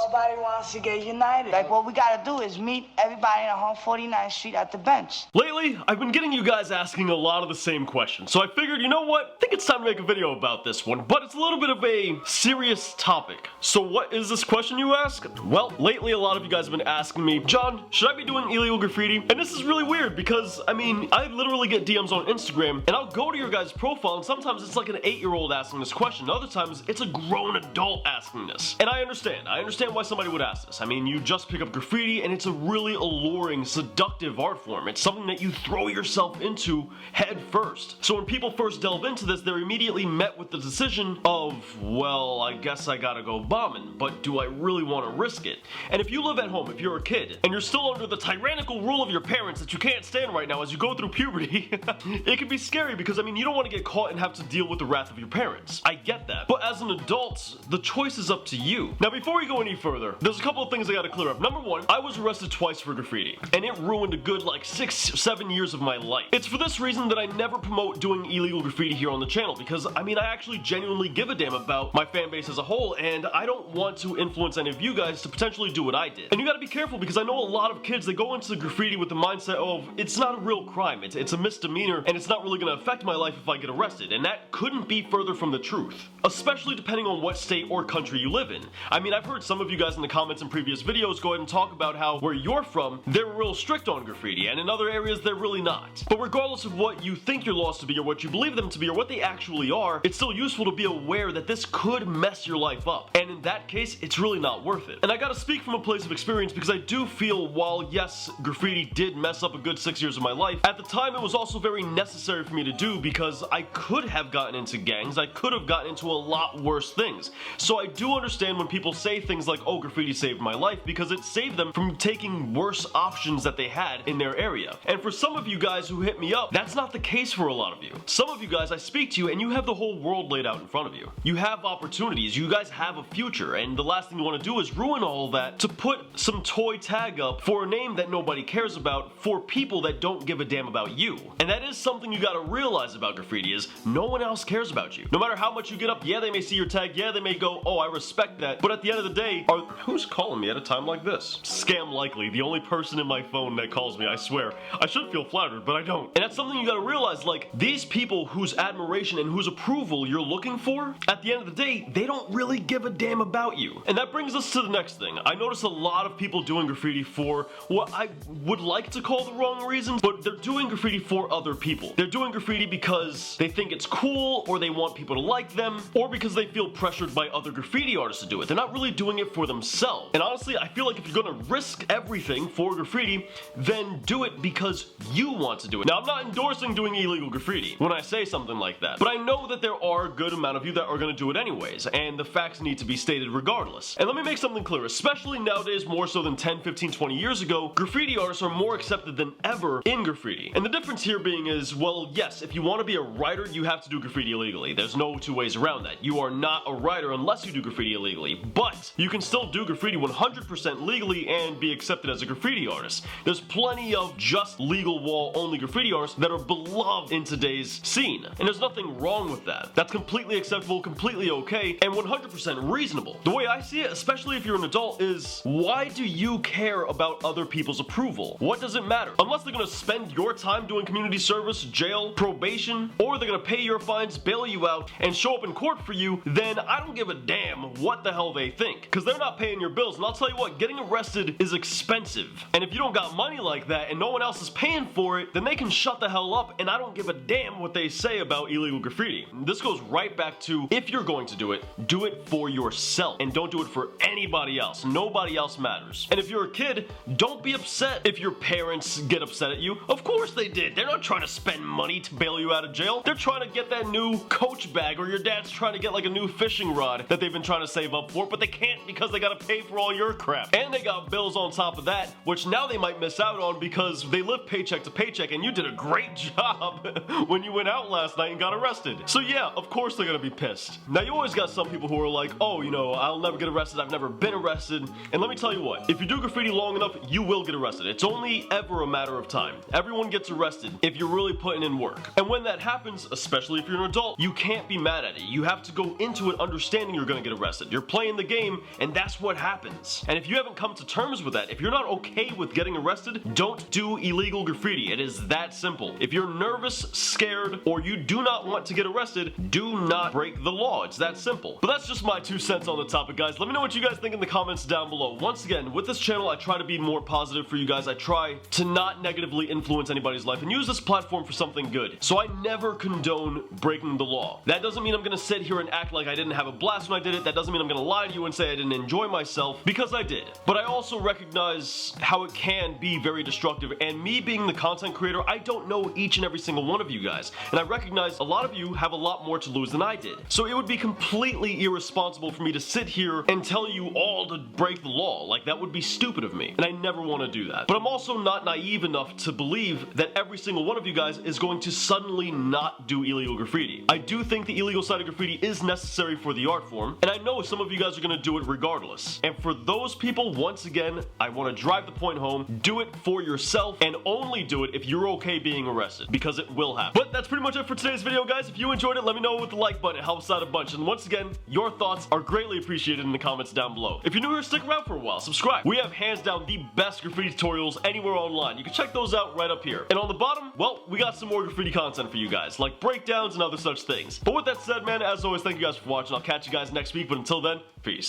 Nobody wants to get united. Like, what we gotta do is meet everybody in 149th Street at the bench. Lately, I've been getting you guys asking a lot of the same questions, so I figured, you know what? I think it's time to make a video about this one, but it's a little bit of a serious topic. So what is this question, you ask? Well, lately a lot of you guys have been asking me, John, should I be doing illegal graffiti? And this is really weird because, I mean, I literally get DMs on Instagram, and I'll go to your guys' profile, and sometimes it's like an 8-year-old asking this question. Other times, it's a grown adult asking this. And I understand why somebody would ask this. I mean, you just pick up graffiti, and it's a really alluring, seductive art form. It's something that you throw yourself into head first. So when people first delve into this, they're immediately met with the decision of, well, I guess I gotta go bombing, but do I really want to risk it? And if you live at home, if you're a kid, and you're still under the tyrannical rule of your parents that you can't stand right now as you go through puberty, it can be scary because, I mean, you don't want to get caught and have to deal with the wrath of your parents. I get that. But as an adult, the choice is up to you. Now, before we go any further, there's a couple of things I gotta clear up. Number one, I was arrested twice for graffiti, and it ruined a good, like, 6-7 years of my life. It's for this reason that I never promote doing illegal graffiti here on the channel, because, I mean, I actually genuinely give a damn about my fan base as a whole, and I don't want to influence any of you guys to potentially do what I did. And you gotta be careful, because I know a lot of kids, they go into the graffiti with the mindset of, it's not a real crime, it's a misdemeanor, and it's not really gonna affect my life if I get arrested, and that couldn't be further from the truth. Especially depending on what state or country you live in. I mean, I've heard some of you guys in the comments in previous videos go ahead and talk about how where you're from, they're real strict on graffiti, and in other areas they're really not. But regardless of what you think your laws to be, or what you believe them to be, or what they actually are, it's still useful to be aware that this could mess your life up. And in that case, it's really not worth it. And I gotta speak from a place of experience because I do feel while yes, graffiti did mess up a good 6 years of my life, at the time it was also very necessary for me to do because I could have gotten into gangs, I could have gotten into a lot worse things. So I do understand when people say things like, oh, graffiti saved my life, because it saved them from taking worse options that they had in their area. And for some of you guys who hit me up, that's not the case for a lot of you. Some of you guys, I speak to you and you have the whole world laid out in front of you. You have opportunities, you guys have a future, and the last thing you want to do is ruin all that to put some toy tag up for a name that nobody cares about for people that don't give a damn about you. And that is something you gotta realize about graffiti is no one else cares about you. No matter how much you get up, yeah, they may see your tag, yeah, they may go, oh, I respect that, but at the end of the day, who's calling me at a time like this? Scam likely, the only person in my phone that calls me, I swear. I should feel flattered, but I don't. And that's something you gotta realize, like, these people whose admiration and whose approval you're looking for, at the end of the day, they don't really give a damn about you. And that brings us to the next thing. I notice a lot of people doing graffiti for what I would like to call the wrong reasons, but they're doing graffiti for other people. They're doing graffiti because they think it's cool, or they want people to like them, or because they feel pressured by other graffiti artists to do it. They're not really doing it for themselves. And honestly, I feel like if you're gonna risk everything for graffiti, then do it because you want to do it. Now, I'm not endorsing doing illegal graffiti when I say something like that, but I know that there are a good amount of you that are gonna do it anyways, and the facts need to be stated regardless. And let me make something clear, especially nowadays more so than 10, 15, 20 years ago, graffiti artists are more accepted than ever in graffiti. And the difference here being is, well, yes, if you want to be a writer, you have to do graffiti illegally. There's no two ways around that. You are not a writer unless you do graffiti illegally, but you can still do graffiti 100% legally and be accepted as a graffiti artist. There's plenty of just legal wall-only graffiti artists that are beloved in today's scene, and there's nothing wrong with that. That's completely acceptable, completely okay, and 100% reasonable. The way I see it, especially if you're an adult, is why do you care about other people's approval? What does it matter? Unless they're gonna spend your time doing community service, jail, probation, or they're gonna pay your fines, bail you out, and show up in court for you, then I don't give a damn what the hell they think, because they're not paying your bills. And I'll tell you what, getting arrested is expensive, and if you don't got money like that and no one else is paying for it, then they can shut the hell up, and I don't give a damn what they say about illegal graffiti. This goes right back to, if you're going to do it for yourself, and don't do it for anybody else. Nobody else matters. And if you're a kid, don't be upset if your parents get upset at you. Of course they did. They're not trying to spend money to bail you out of jail. They're trying to get that new Coach bag, or your dad's trying to get like a new fishing rod that they've been trying to save up for, but they can't because they gotta pay for all your crap. And they got bills on top of that, which now they might miss out on because they live paycheck to paycheck, and you did a great job when you went out last night and got arrested. So yeah, of course they're gonna be pissed. Now you always got some people who are like, oh, you know, I'll never get arrested, I've never been arrested. And let me tell you what, if you do graffiti long enough, you will get arrested. It's only ever a matter of time. Everyone gets arrested if you're really putting in work. And when that happens, especially if you're an adult, you can't be mad at it. You have to go into it understanding you're gonna get arrested. You're playing the game, and that's what happens. And if you haven't come to terms with that, if you're not okay with getting arrested, don't do illegal graffiti. It is that simple. If you're nervous, scared, or you do not want to get arrested, do not break the law. It's that simple. But that's just my 2 cents on the topic, guys. Let me know what you guys think in the comments down below. Once again, with this channel, I try to be more positive for you guys. I try to not negatively influence anybody's life and use this platform for something good. So I never condone breaking the law. That doesn't mean I'm gonna sit here and act like I didn't have a blast when I did it. That doesn't mean I'm gonna lie to you and say I didn't enjoy myself, because I did. But I also recognize how it can be very destructive, and me being the content creator, I don't know each and every single one of you guys, and I recognize a lot of you have a lot more to lose than I did. So it would be completely irresponsible for me to sit here and tell you all to break the law. Like, that would be stupid of me, and I never want to do that. But I'm also not naive enough to believe that every single one of you guys is going to suddenly not do illegal graffiti. I do think the illegal side of graffiti is necessary for the art form, and I know some of you guys are going to do it regardless. And for those people, once again, I want to drive the point home: do it for yourself, and only do it if you're okay being arrested, because it will happen. But that's pretty much it for today's video, guys. If you enjoyed it, let me know with the like button. It helps out a bunch. And once again, your thoughts are greatly appreciated in the comments down below. If you're new here, stick around for a while. Subscribe. We have hands down the best graffiti tutorials anywhere online. You can check those out right up here. And on the bottom, well, we got some more graffiti content for you guys, like breakdowns and other such things. But with that said, man, as always, thank you guys for watching. I'll catch you guys next week, but until then, peace.